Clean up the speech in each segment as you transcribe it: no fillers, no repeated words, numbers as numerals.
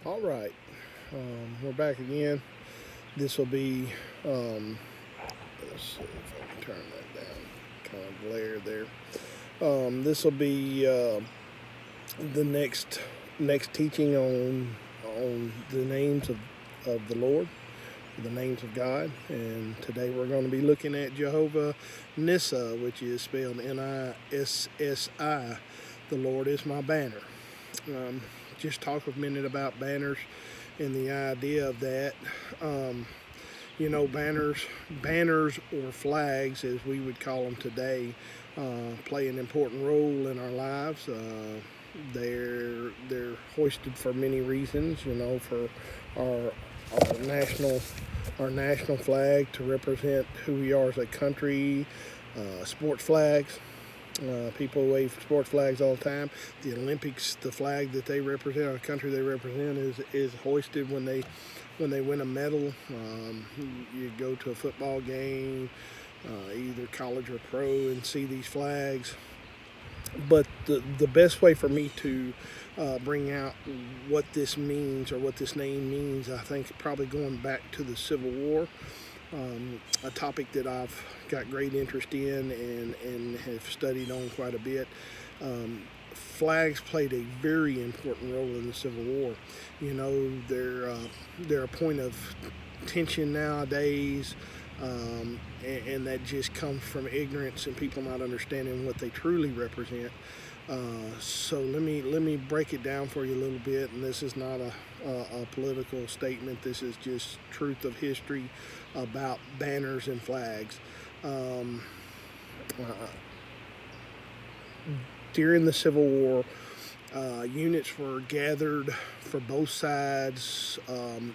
All right, we're back again. This will be, let's see if I can turn that down, kind of glare there. This will be the next teaching on the names of the Lord, the names of God, and today we're going to be looking at Jehovah Nissa, which is spelled Nissi. The Lord is my banner. Um, just talk a minute about banners and the idea of that. Um, banners or flags, as we would call them today, play an important role in our lives. They're hoisted for many reasons. For our our national our national flag to represent who we are as a country. Sports flags. People wave sports flags all the time. The Olympics, the flag that they represent, our country they represent, is hoisted when they win a medal. You go to a football game, either college or pro, and see these flags. But the best way for me to bring out what this means or what this name means, I think, probably going back to the Civil War, a topic that I've got great interest in and have studied on quite a bit. Flags played a very important role in the Civil War. They're a point of tension nowadays, and that just comes from ignorance and people not understanding what they truly represent. So let me break it down for you a little bit. And this is not a political statement. This is just truth of history about banners and flags. Um, uh, During the Civil War, units were gathered for both sides,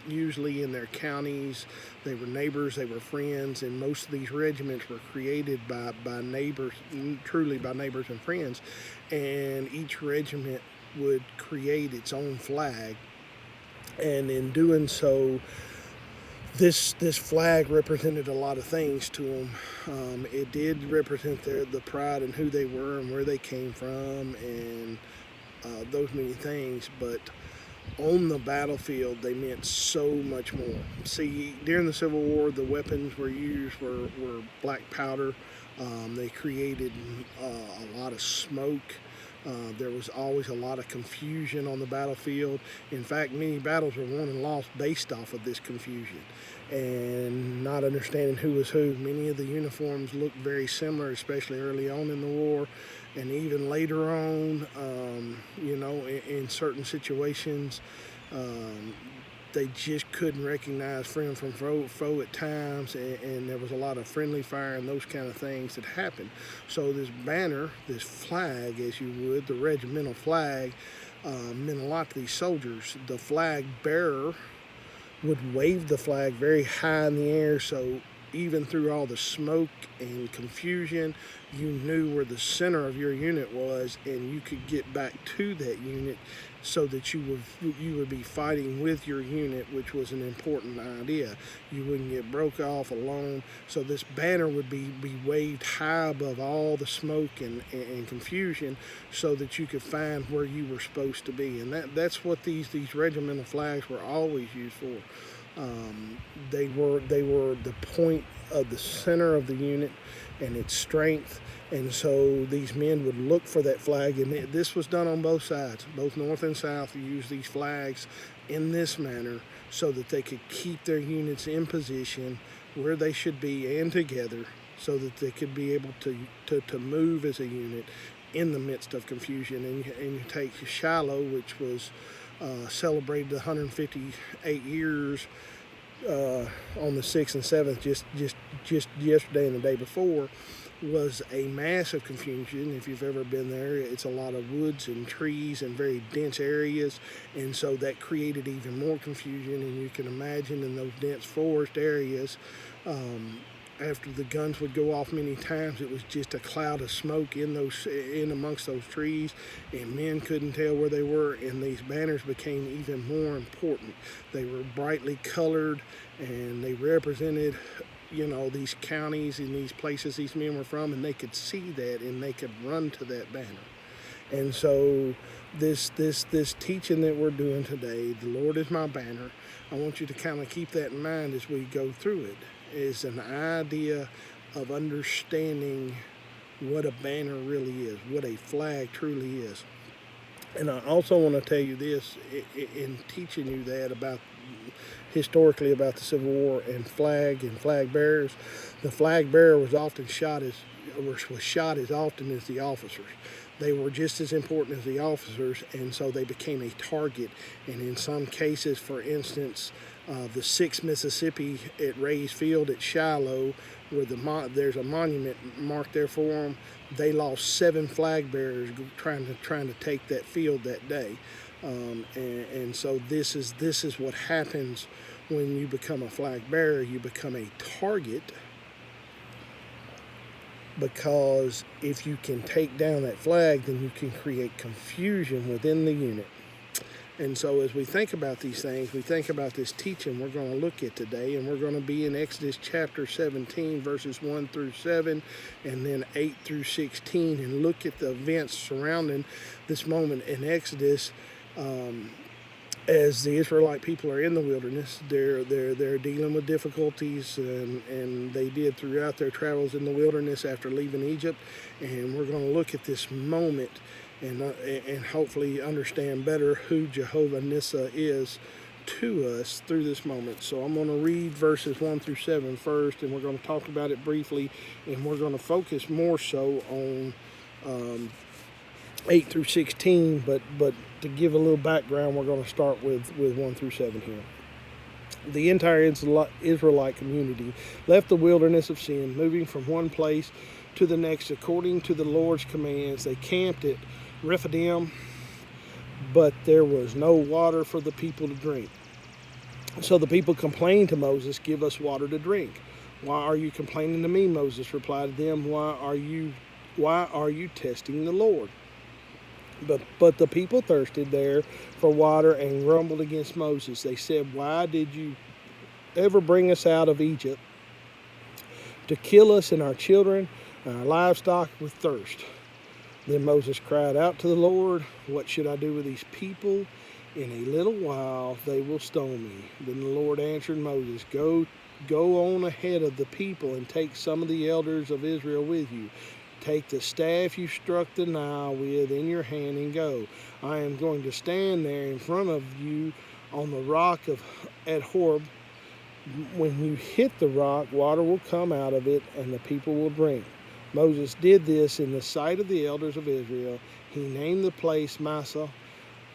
usually in their counties. They were neighbors, they were friends, and most of these regiments were created by neighbors, truly by neighbors and friends. And each regiment would create its own flag, and in doing so, this flag represented a lot of things to them. It did represent the pride and who they were and where they came from, and those many things. But on the battlefield, they meant so much more. See, during the Civil War, the weapons were used were black powder. They created a lot of smoke. There was always a lot of confusion on the battlefield. In fact, many battles were won and lost based off of this confusion and not understanding who was who. Many of the uniforms looked very similar, especially early on in the war, and even later on. In certain situations, um, they just couldn't recognize friend from foe at times, and there was a lot of friendly fire and those kind of things that happened. So this banner, this flag, as you would, the regimental flag, meant a lot to these soldiers. The flag bearer would wave the flag very high in the air, so even through all the smoke and confusion, you knew where the center of your unit was, and you could get back to that unit, so that you would be fighting with your unit, which was an important idea. You wouldn't get broke off alone. So this banner would be waved high above all the smoke and confusion, so that you could find where you were supposed to be. And that's what these regimental flags were always used for. Um, they were the point of the center of the unit and its strength, and so these men would look for that flag. And this was done on both sides, both North and South. Used these flags in this manner so that they could keep their units in position where they should be and together, so that they could be able to move as a unit in the midst of confusion. And you take Shiloh, which was celebrated 158 years on the 6th and 7th, just yesterday and the day before, was a massive confusion. If you've ever been there, it's a lot of woods and trees and very dense areas, and so that created even more confusion. And you can imagine in those dense forest areas, um, after the guns would go off many times, it was just a cloud of smoke in amongst those trees, and men couldn't tell where they were. And these banners became even more important. They were brightly colored, and they represented, these counties and these places these men were from, and they could see that and they could run to that banner. And so this teaching that we're doing today, the Lord is my banner. I want you to kind of keep that in mind as we go through it. Is an idea of understanding what a banner really is, what a flag truly is. And I also want to tell you this in teaching you that about historically about the Civil War and flag bearers. The flag bearer was often was shot as often as the officers. They were just as important as the officers, and so they became a target. And in some cases, for instance, the 6th Mississippi at Ray's Field at Shiloh, where there's a monument marked there for them, they lost 7 flag bearers trying to take that field that day. And so this is what happens when you become a flag bearer. You become a target, because if you can take down that flag, then you can create confusion within the unit. And so as we think about these things, we think about this teaching we're going to look at today, and we're going to be in Exodus chapter 17, verses 1 through 7, and then 8 through 16, and look at the events surrounding this moment in Exodus. As the Israelite people are in the wilderness, they're dealing with difficulties, and they did throughout their travels in the wilderness after leaving Egypt. And we're going to look at this moment and hopefully understand better who Jehovah Nissa is to us through this moment. So I'm going to read verses 1 through 7 first, and we're going to talk about it briefly, and we're going to focus more so on 8 through 16, but to give a little background, we're going to start with 1 through 7 here. The entire Israelite community left the wilderness of sin, moving from one place to the next according to the Lord's commands. They camped at Rephidim, but there was no water for the people to drink. So the people complained to Moses, "Give us water to drink." "Why are you complaining to me?" Moses replied to them. Why are you testing the Lord?" But the people thirsted there for water and grumbled against Moses. They said, "Why did you ever bring us out of Egypt to kill us and our children and our livestock with thirst?" Then Moses cried out to the Lord, "What should I do with these people? In a little while they will stone me." Then the Lord answered Moses, Go on ahead of the people and take some of the elders of Israel with you. Take the staff you struck the Nile with in your hand and go. I am going to stand there in front of you on the rock at Horeb. When you hit the rock, water will come out of it and the people will drink. Moses did this in the sight of the elders of Israel. He named the place Massah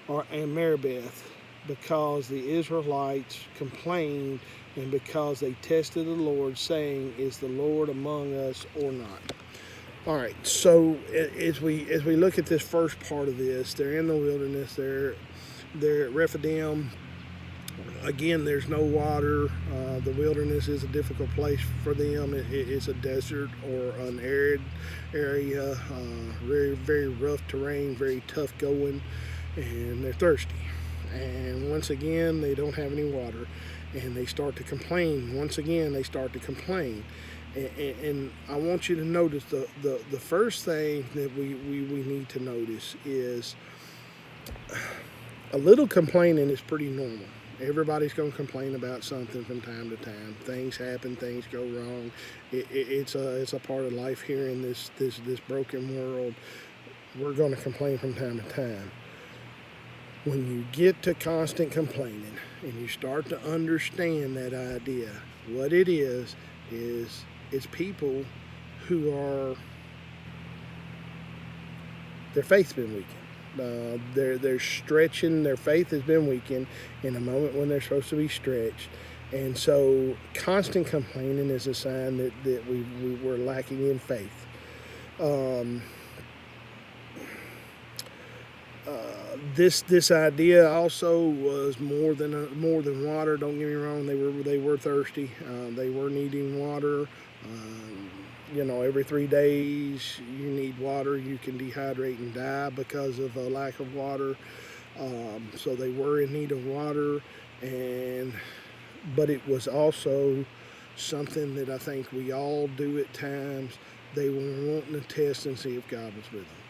and Meribeth because the Israelites complained and because they tested the Lord, saying, "Is the Lord among us or not?" All right, so as we look at this first part of this, they're in the wilderness. They're at Rephidim. Again, there's no water. The wilderness is a difficult place for them. It's a desert or an arid area, very, very rough terrain, very tough going, and they're thirsty. And once again, they don't have any water, and they start to complain. Once again, they start to complain. And I want you to notice the first thing that we need to notice is a little complaining is pretty normal. Everybody's going to complain about something from time to time. Things happen, things go wrong. It's a part of life here in this broken world. We're going to complain from time to time. When you get to constant complaining and you start to understand that idea, what it is it's people who their faith's been weakened. They're stretching, their faith has been weakened in a moment when they're supposed to be stretched. And so constant complaining is a sign that we're lacking in faith. This idea also was more than water. Don't get me wrong; they were thirsty. They were needing water. Every 3 days you need water. You can dehydrate and die because of a lack of water. So they were in need of water, but it was also something that I think we all do at times. They were wanting to test and see if God was with them.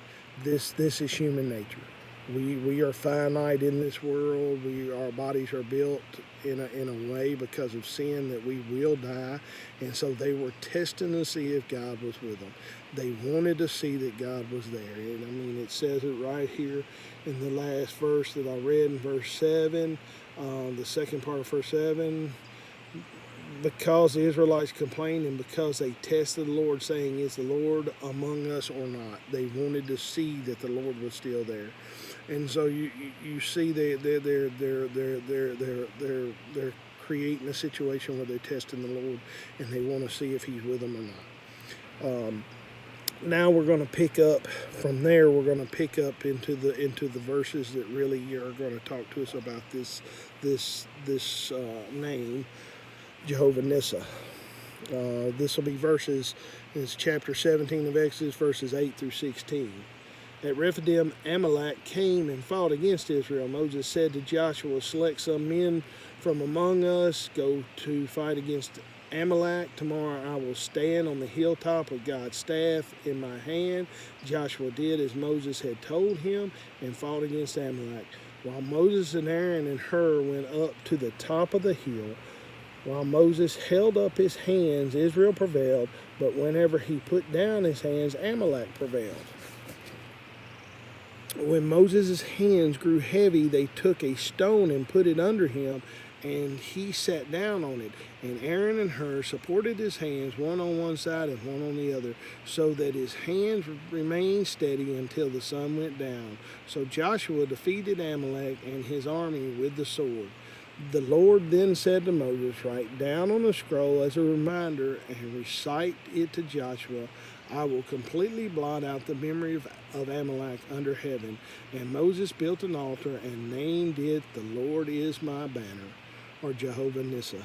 This is human nature. We are finite in this world. Our bodies are built in a way because of sin that we will die. And so they were testing to see if God was with them. They wanted to see that God was there. And I mean, it says it right here in the last verse that I read in verse 7, the second part of verse 7. Because the Israelites complained and because they tested the Lord, saying, "Is the Lord among us or not?" They wanted to see that the Lord was still there, and so you see they're creating a situation where they're testing the Lord, and they want to see if He's with them or not. Now we're going to pick up from there. We're going to pick up into the verses that really are going to talk to us about this name. Jehovah Nissa. This will be verses, it's chapter 17 of Exodus, verses 8 through 16. At Rephidim, Amalek came and fought against Israel. Moses said to Joshua, "Select some men from among us, go to fight against Amalek. Tomorrow I will stand on the hilltop with God's staff in my hand." Joshua did as Moses had told him and fought against Amalek. While Moses and Aaron and Hur went up to the top of the hill, while Moses held up his hands, Israel prevailed, but whenever he put down his hands, Amalek prevailed. When Moses' hands grew heavy, they took a stone and put it under him, and he sat down on it. And Aaron and Hur supported his hands, one on one side and one on the other, so that his hands remained steady until the sun went down. So Joshua defeated Amalek and his army with the sword. The Lord then said to Moses, "Write down on a scroll as a reminder and recite it to Joshua. I will completely blot out the memory of Amalek under heaven." And Moses built an altar and named it, "The Lord is my banner," or Jehovah Nissa.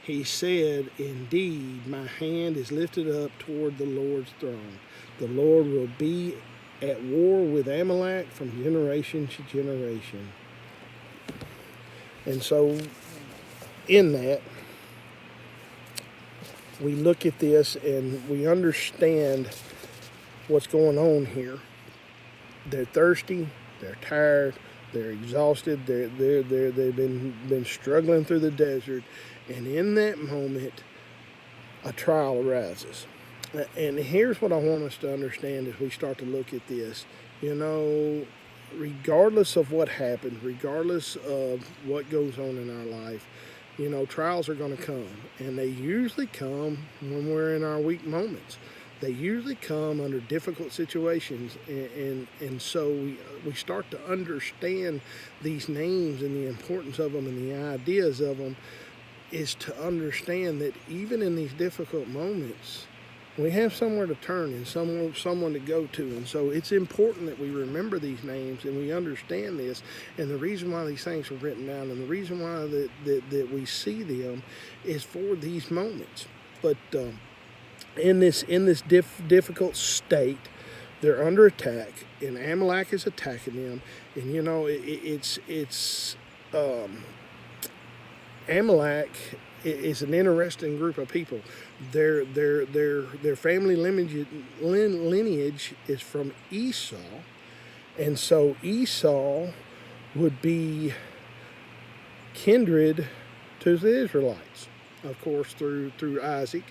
He said, "Indeed, my hand is lifted up toward the Lord's throne. The Lord will be at war with Amalek from generation to generation." And so in that, we look at this and we understand what's going on here. They're thirsty, they're tired, they're exhausted, they've been struggling through the desert, and in that moment, a trial arises. And here's what I want us to understand as we start to look at this. You know, regardless of what happens, regardless of what goes on in our life, you know, trials are going to come. And they usually come when we're in our weak moments. They usually come under difficult situations. And so we start to understand these names and the importance of them and the ideas of them is to understand that even in these difficult moments, we have somewhere to turn and someone to go to. And so it's important that we remember these names and we understand this. And the reason why these things were written down and the reason why that we see them is for these moments. But in this difficult state, they're under attack, and Amalek is attacking them. And you know, Amalek is an interesting group of people. Their family lineage is from Esau, and so Esau would be kindred to the Israelites, of course, through Isaac.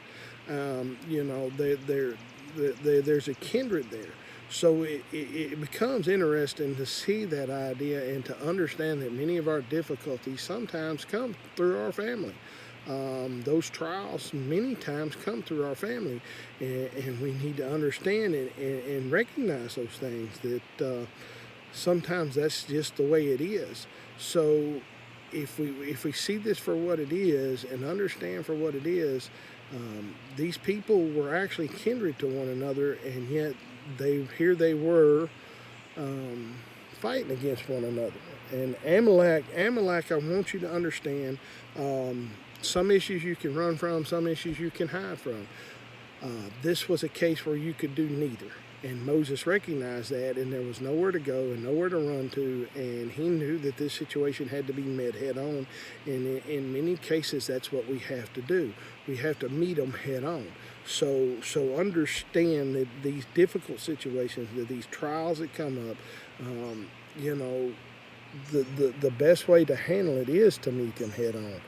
You know, there's a kindred there. So it becomes interesting to see that idea and to understand that many of our difficulties sometimes come through our family. Those trials many times come through our family, and we need to understand and recognize those things, that sometimes that's just the way it is. So if we see this for what it is and understand for what it is, these people were actually kindred to one another, and yet here they were fighting against one another. And Amalek, I want you to understand, some issues you can run from, some issues you can hide from. This was a case where you could do neither. And Moses recognized that, and there was nowhere to go and nowhere to run to, and he knew that this situation had to be met head on. And in many cases, that's what we have to do. We have to meet them head on. So understand that these difficult situations, that these trials that come up, the best way to handle it is to meet them head on.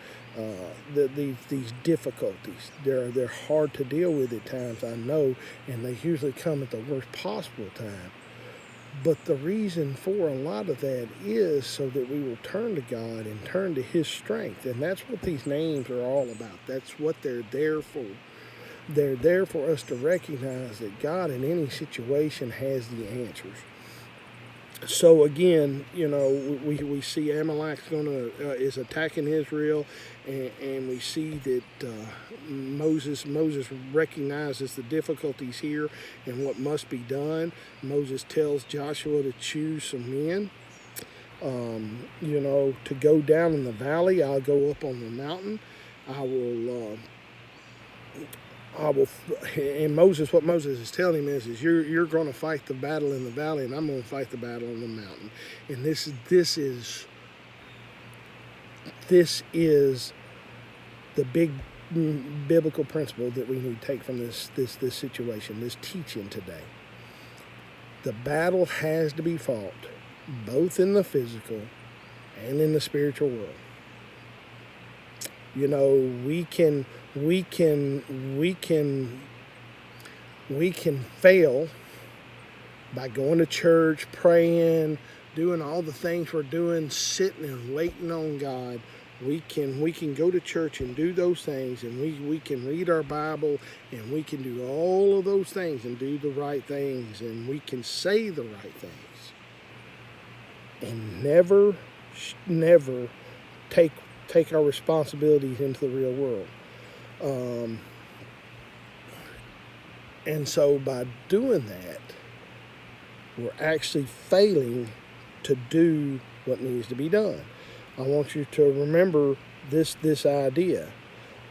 These difficulties, they're hard to deal with at times, I know, and they usually come at the worst possible time. But the reason for a lot of that is so that we will turn to God and turn to His strength. And that's what these names are all about. That's what they're there for. They're there for us to recognize that God in any situation has the answers. So again, we see Amalek is attacking Israel, and we see that Moses recognizes the difficulties here and what must be done. Moses tells Joshua to choose some men, to go down in the valley. I'll go up on the mountain. And what Moses is telling him is you're going to fight the battle in the valley, and I'm going to fight the battle on the mountain. And this is the big biblical principle that we need to take from this situation, this teaching today. The battle has to be fought both in the physical and in the spiritual world. We can fail by going to church, praying, doing all the things we're doing, sitting and waiting on God. We can go to church and do those things, and we can read our Bible, and we can do all of those things and do the right things, and we can say the right things, and never take our responsibilities into the real world. And so by doing that, we're actually failing to do what needs to be done. I want you to remember this idea.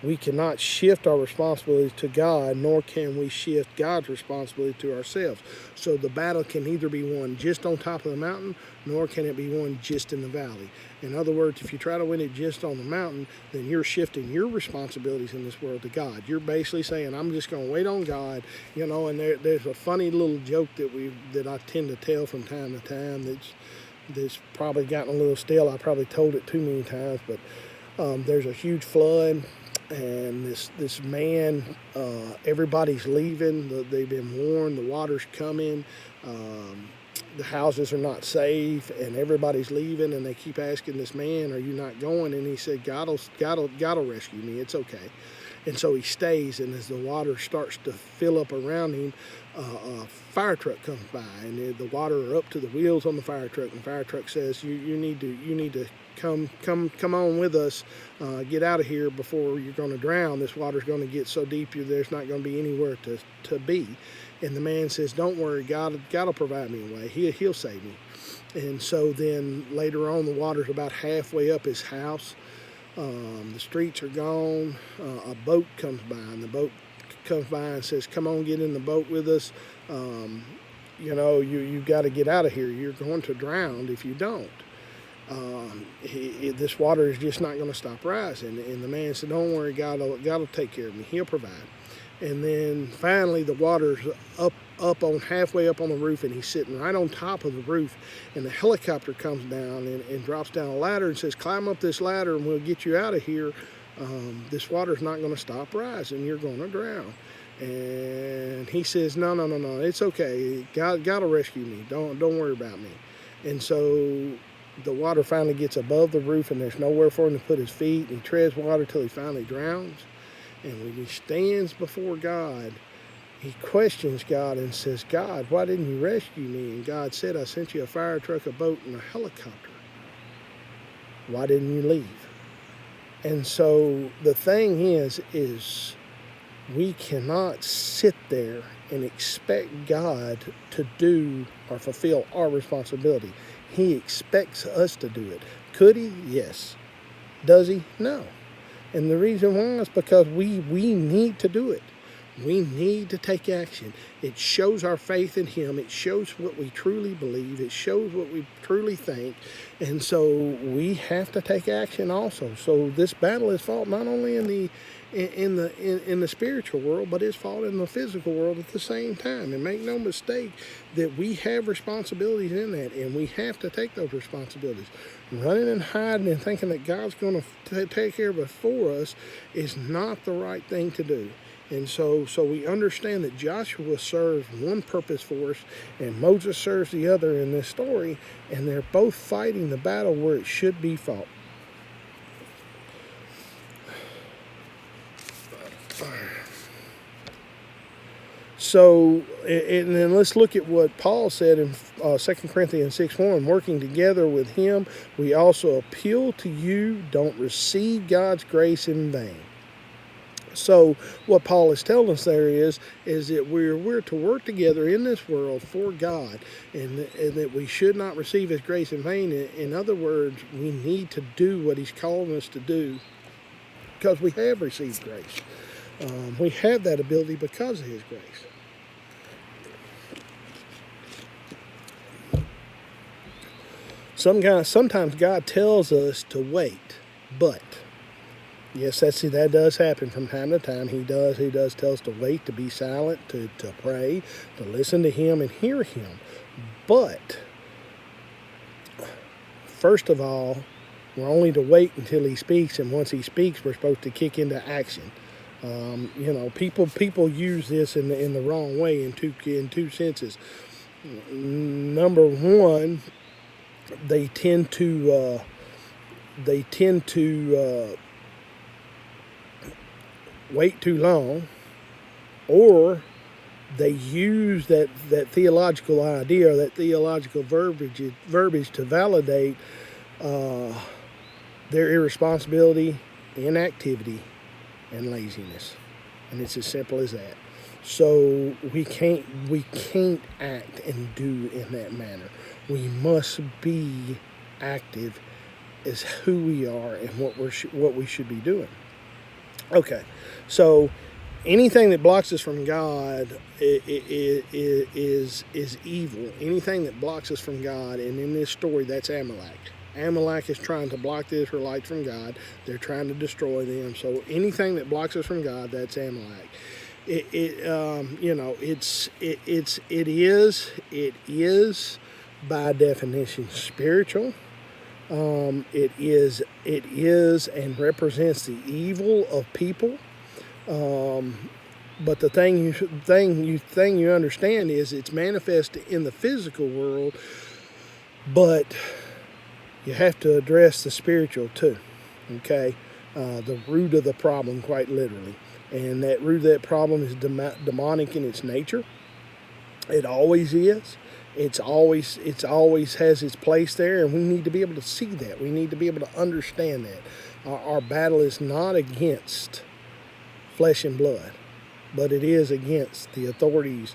We cannot shift our responsibilities to God, nor can we shift God's responsibility to ourselves. So the battle can neither be won just on top of the mountain, nor can it be won just in the valley. In other words, if you try to win it just on the mountain, then you're shifting your responsibilities in this world to God. You're basically saying, I'm just going to wait on God, and there's a funny little joke that I tend to tell from time to time that's probably gotten a little stale. I probably told it too many times, but there's a huge flood, and this man, everybody's leaving. They've been warned, the water's coming, the houses are not safe, and everybody's leaving, and they keep asking this man, are you not going? And he said, God will rescue me, it's okay. And so he stays, and as the water starts to fill up around him, a fire truck comes by, and the water are up to the wheels on the fire truck, and the fire truck says, you need to come on with us, get out of here before you're going to drown. This water's going to get so deep there's not going to be anywhere to be. And the man says, don't worry, God will provide me a way. He'll save me. And so then later on, the water's about halfway up his house. The streets are gone. A boat comes by, and the boat comes by and says, come on, get in the boat with us. You've got to get out of here. You're going to drown if you don't. This water is just not going to stop rising. And the man said, don't worry, God will take care of me. He'll provide. And then finally the water's halfway up on the roof, and he's sitting right on top of the roof, and the helicopter comes down and drops down a ladder and says, climb up this ladder and we'll get you out of here. This water's not going to stop rising. You're going to drown. And he says, no, it's okay. God will rescue me. Don't worry about me. And so the water finally gets above the roof, and there's nowhere for him to put his feet, and he treads water till he finally drowns. And when he stands before God, he questions God and says, God, why didn't you rescue me? And God said, I sent you a fire truck, a boat, and a helicopter. Why didn't you leave? And so the thing is we cannot sit there and expect God to do or fulfill our responsibility. He expects us to do it. Could he? Yes. Does he? No. And the reason why is because we need to do it. We need to take action. It shows our faith in Him. It shows what we truly believe. It shows what we truly think. And so we have to take action also. So this battle is fought not only in the spiritual world, but it's fought in the physical world at the same time. And make no mistake that we have responsibilities in that, and we have to take those responsibilities. Running and hiding and thinking that God's going to take care of it for us is not the right thing to do. And so we understand that Joshua serves one purpose for us and Moses serves the other in this story, and they're both fighting the battle where it should be fought. So, and then let's look at what Paul said in 2 Corinthians 6:1. Working together with him, we also appeal to you, don't receive God's grace in vain. So what Paul is telling us there is that we're to work together in this world for God, and that we should not receive His grace in vain. In other words, we need to do what He's calling us to do because we have received grace. We have that ability because of His grace. Sometimes God tells us to wait, but yes, that does happen from time to time. He does tell us to wait, to be silent, to pray, to listen to Him and hear Him. But first of all, we're only to wait until He speaks, and once He speaks, we're supposed to kick into action. People use this in the wrong way in two senses. Number one, they tend to wait too long, or they use that theological idea or that theological verbiage to validate their irresponsibility, inactivity, and laziness. And it's as simple as that. So we can't act and do in that manner. We must be active as who we are and what we should be doing. Okay, so anything that blocks us from God is evil. Anything that blocks us from God, and in this story, that's Amalek. Amalek is trying to block the Israelites from God. They're trying to destroy them. So anything that blocks us from God, that's Amalek. It is by definition spiritual. It is and represents the evil of people. But the thing you understand is it's manifest in the physical world, but you have to address the spiritual too. Okay, the root of the problem, quite literally, and that root of that problem is demonic in its nature. It always is. It's always has its place there, and we need to be able to see that. We need to be able to understand that. Our battle is not against flesh and blood, but it is against the authorities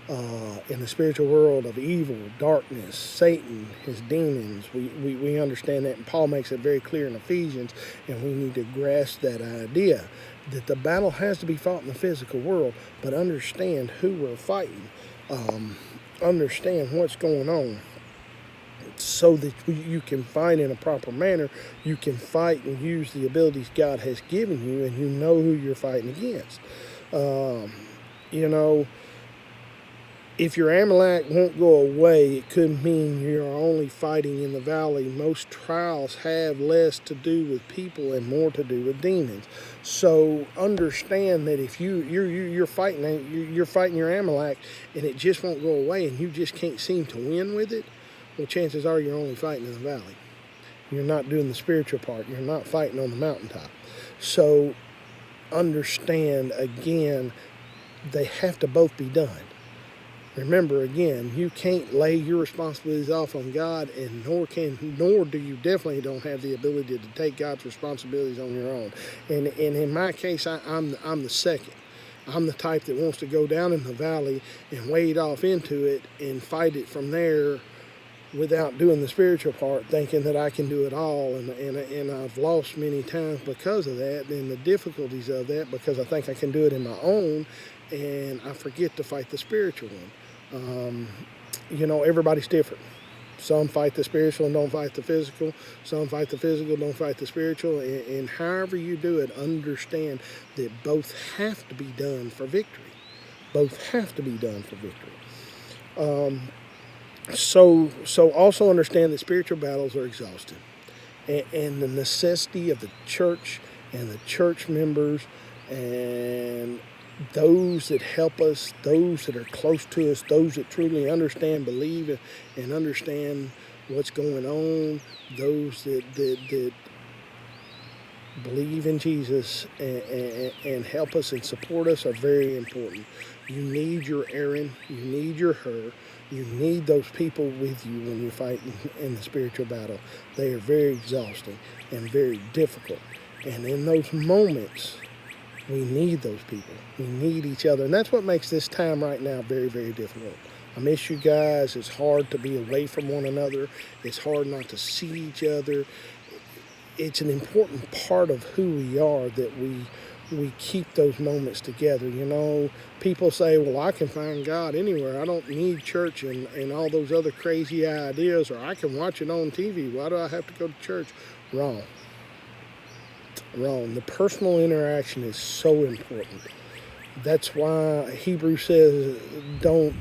in the spiritual world of evil, darkness, Satan, his demons. We understand that, and Paul makes it very clear in Ephesians, and we need to grasp that idea that the battle has to be fought in the physical world, but understand who we're fighting. Understand what's going on so that you can fight in a proper manner. You can fight and use the abilities God has given you, and you know who you're fighting against. If your Amalek won't go away, it could mean you're only fighting in the valley. Most trials have less to do with people and more to do with demons. So understand that if you're fighting your Amalek and it just won't go away and you just can't seem to win with it, well, chances are you're only fighting in the valley. You're not doing the spiritual part. You're not fighting on the mountaintop. So understand, again, they have to both be done. Remember, again, you can't lay your responsibilities off on God, and nor do you definitely don't have the ability to take God's responsibilities on your own. And in my case, I'm the second. I'm the type that wants to go down in the valley and wade off into it and fight it from there without doing the spiritual part, thinking that I can do it all. And I've lost many times because of that, and the difficulties of that, because I think I can do it in my own. and I forget to fight the spiritual one. Everybody's different. Some fight the spiritual and don't fight the physical. Some fight the physical, don't fight the spiritual. And however you do it, understand that both have to be done for victory. Both have to be done for victory. So also understand that spiritual battles are exhausting. And the necessity of the church and the church members and those that help us, those that are close to us, those that truly understand, believe, and understand what's going on, those that believe in Jesus and help us and support us are very important. You need your Aaron, you need your Hur, you need those people with you when you're fighting in the spiritual battle. They are very exhausting and very difficult. And in those moments, we need those people. We need each other. And that's what makes this time right now very, very difficult. I miss you guys. It's hard to be away from one another. It's hard not to see each other. It's an important part of who we are that we keep those moments together. People say, well, I can find God anywhere. I don't need church and all those other crazy ideas, or I can watch it on TV. Why do I have to go to church? Wrong. The personal interaction is so important. That's why Hebrews says, don't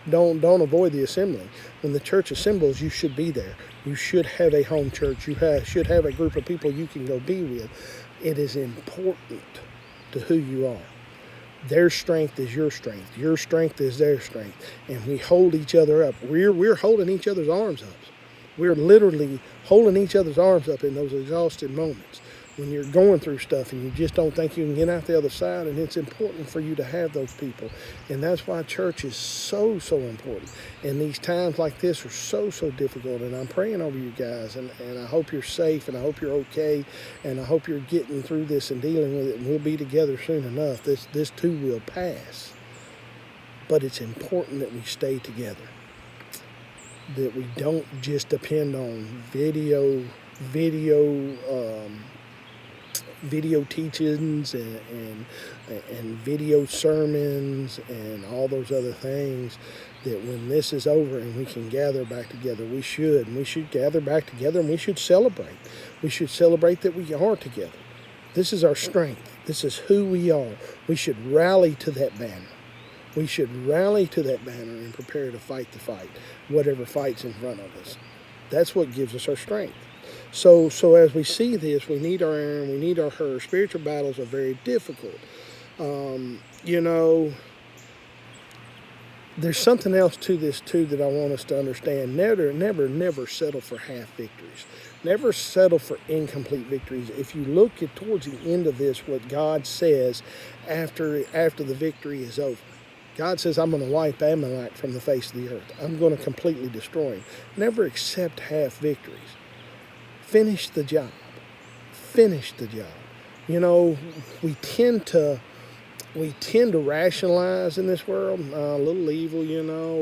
avoid the assembly. When the church assembles, you should be there. You should have a home church. You should have a group of people you can go be with. It is important to who you are. Their strength is your strength. Your strength is their strength. And we hold each other up. We're holding each other's arms up. We're literally holding each other's arms up in those exhausted moments when you're going through stuff and you just don't think you can get out the other side. And it's important for you to have those people. And that's why church is so, so important. And these times like this are so, so difficult. And I'm praying over you guys. And I hope you're safe, and I hope you're okay. And I hope you're getting through this and dealing with it. And we'll be together soon enough. This too will pass. But it's important that we stay together. That we don't just depend on video teachings and video sermons and all those other things. That when this is over and we can gather back together, we should gather back together, and we should celebrate. We should celebrate that we are together. This is our strength. This is who we are. We should rally to that banner. We should rally to that banner and prepare to fight the fight, whatever fight's in front of us. That's what gives us our strength. So as we see this, we need our Aaron, we need our Hur. Spiritual battles are very difficult. There's something else to this too that I want us to understand. Never settle for half victories. Never settle for incomplete victories. If you look towards the end of this, what God says after the victory is over. God says, I'm going to wipe Amalek from the face of the earth. I'm going to completely destroy him. Never accept half victories. Finish the job. Finish the job. We tend to rationalize in this world, a little evil,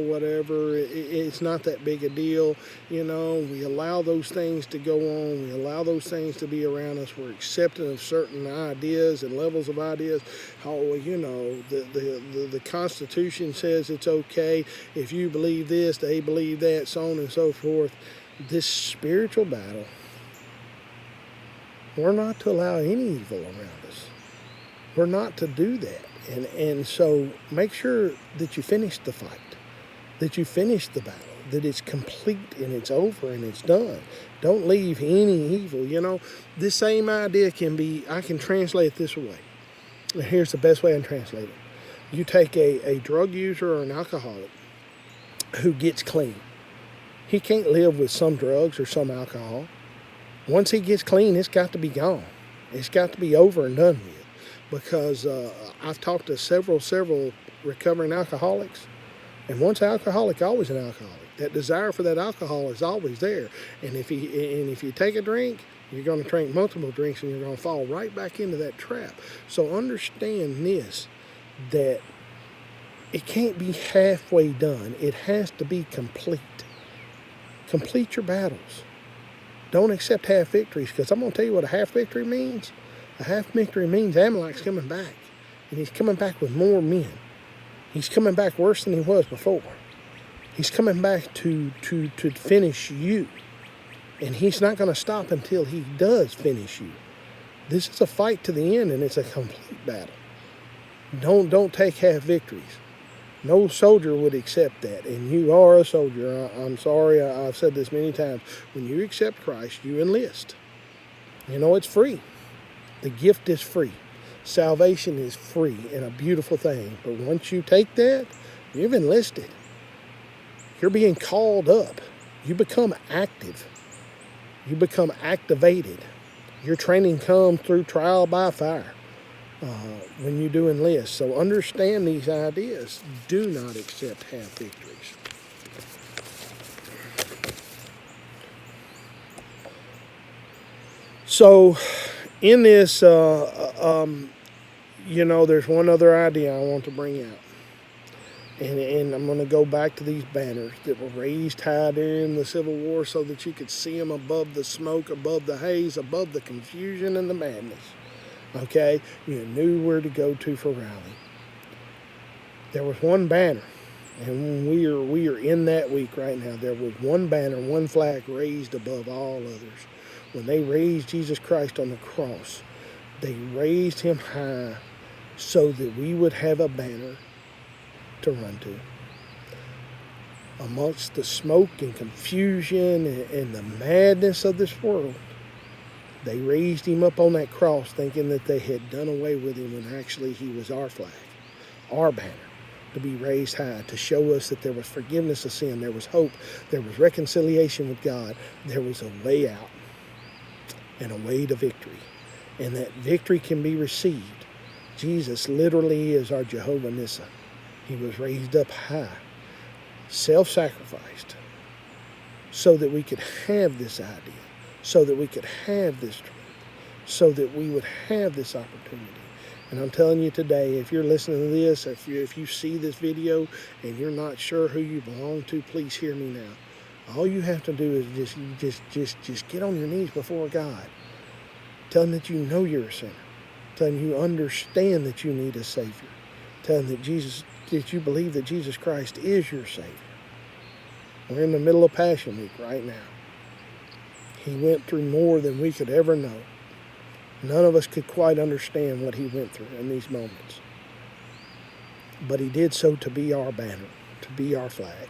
whatever. It's not that big a deal. We allow those things to go on. We allow those things to be around us. We're accepting of certain ideas and levels of ideas. The Constitution says it's okay. If you believe this, they believe that, so on and so forth. This spiritual battle, we're not to allow any evil around us. We're not to do that. And so make sure that you finish the fight, that you finish the battle, that it's complete and it's over and it's done. Don't leave any evil. This same idea I can translate it this way. And here's the best way I can translate it. You take a drug user or an alcoholic who gets clean. He can't live with some drugs or some alcohol. Once he gets clean, it's got to be gone. It's got to be over and done with. Because I've talked to several recovering alcoholics, and once an alcoholic, always an alcoholic. That desire for that alcohol is always there. And if you take a drink, you're going to drink multiple drinks, and you're going to fall right back into that trap. So understand this, that it can't be halfway done. It has to be complete. Complete your battles. Don't accept half victories, because I'm going to tell you what a half victory means. A half victory means Amalek's coming back. And he's coming back with more men. He's coming back worse than he was before. He's coming back to finish you. And he's not going to stop until he does finish you. This is a fight to the end, and it's a complete battle. Don't take half victories. No soldier would accept that, and you are a soldier. I'm sorry, I've said this many times. When you accept Christ, you enlist. You know, it's free. The gift is free. Salvation is free and a beautiful thing. But once you take that, you've enlisted. You're being called up. You become active. You become activated. Your training comes through trial by fire when you do enlist. So understand these ideas. Do not accept half victories. So in this, you know, there's one other idea I want to bring out. And I'm going to go back to these banners that were raised high during the Civil War so that you could see them above the smoke, above the haze, above the confusion and the madness. Okay? You knew where to go to for rally. There was one banner, and we are in that week right now. There was one banner, one flag raised above all others. When they raised Jesus Christ on the cross, they raised him high so that we would have a banner to run to. Amongst the smoke and confusion and the madness of this world, they raised him up on that cross thinking that they had done away with him when actually he was our flag, our banner, to be raised high, to show us that there was forgiveness of sin, there was hope, there was reconciliation with God, there was a way out and a way to victory. And that victory can be received. Jesus literally is our Jehovah Nissi. He was raised up high, self-sacrificed, so that we could have this idea, so that we could have this truth, so that we would have this opportunity. And I'm telling you today, if you're listening to this, if you see this video and you're not sure who you belong to, please hear me now. All you have to do is just get on your knees before God. Tell him that you know you're a sinner. Tell him you understand that you need a Savior. Tell him that you believe that Jesus Christ is your Savior. We're in the middle of Passion Week right now. He went through more than we could ever know. None of us could quite understand what he went through in these moments. But he did so to be our banner, to be our flag.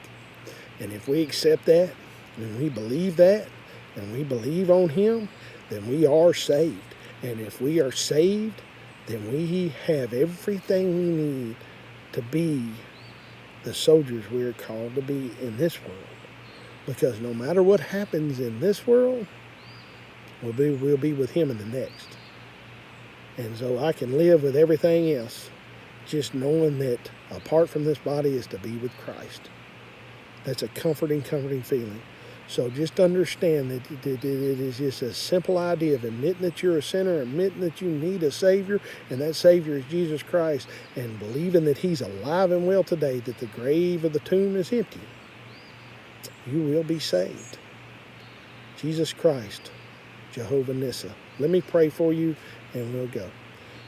And if we accept that, and we believe that, and we believe on him, then we are saved. And if we are saved, then we have everything we need to be the soldiers we are called to be in this world. Because no matter what happens in this world, we'll be with him in the next. And so I can live with everything else, just knowing that apart from this body is to be with Christ. That's a comforting feeling. So just understand that it is just a simple idea of admitting that you're a sinner, admitting that you need a Savior, and that Savior is Jesus Christ, and believing that he's alive and well today, that the grave of the tomb is empty. You will be saved. Jesus Christ, Jehovah Nissi. Let me pray for you, and we'll go.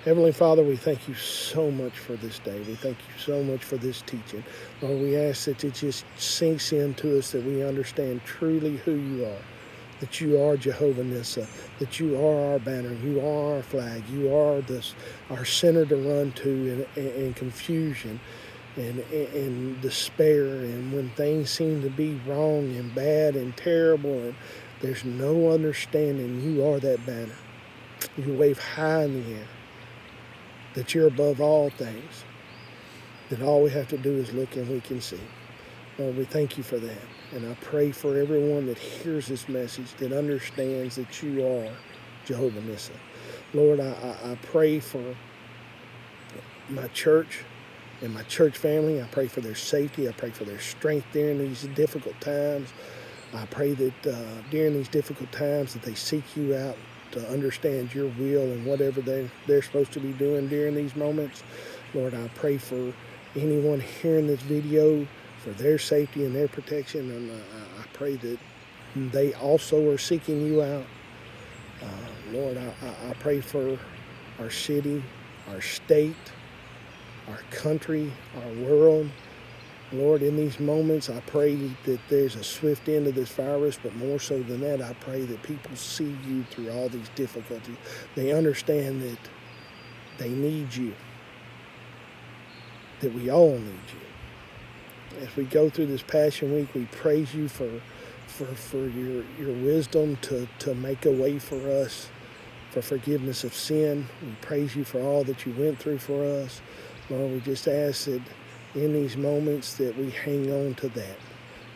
Heavenly Father, we thank you so much for this day. We thank you so much for this teaching. Lord, we ask that it just sinks into us, that we understand truly who you are, that you are Jehovah Nissi, that you are our banner, you are our flag, you are our center to run to in confusion and despair, and when things seem to be wrong and bad and terrible and there's no understanding, you are that banner. You wave high in the air, that you're above all things, that all we have to do is look and we can see. Lord, we thank you for that. And I pray for everyone that hears this message, that understands that you are Jehovah Nissi. Lord, I pray for my church and my church family. I pray for their safety. I pray for their strength during these difficult times. I pray that during these difficult times that they seek you out to understand your will and whatever they're supposed to be doing during these moments. Lord, I pray for anyone hearing this video, for their safety and their protection, and I pray that they also are seeking you out. Lord, I pray for our city, our state, our country, our world. Lord, in these moments, I pray that there's a swift end to this virus, but more so than that, I pray that people see you through all these difficulties. They understand that they need you, that we all need you. As we go through this Passion Week, we praise you for your wisdom to make a way for us, for forgiveness of sin. We praise you for all that you went through for us. Lord, we just ask that in these moments that we hang on to that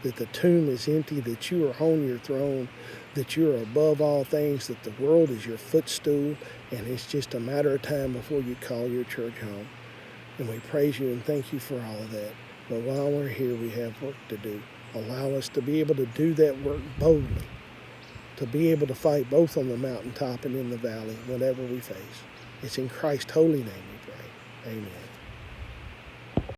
the tomb is empty, that you are on your throne, that you are above all things, that the world is your footstool, and it's just a matter of time before you call your church home. And we praise you and thank you for all of that. But while we're here, we have work to do. Allow us to be able to do that work boldly, to be able to fight both on the mountaintop and in the valley, whatever we face. It's in Christ's holy name we pray. Amen.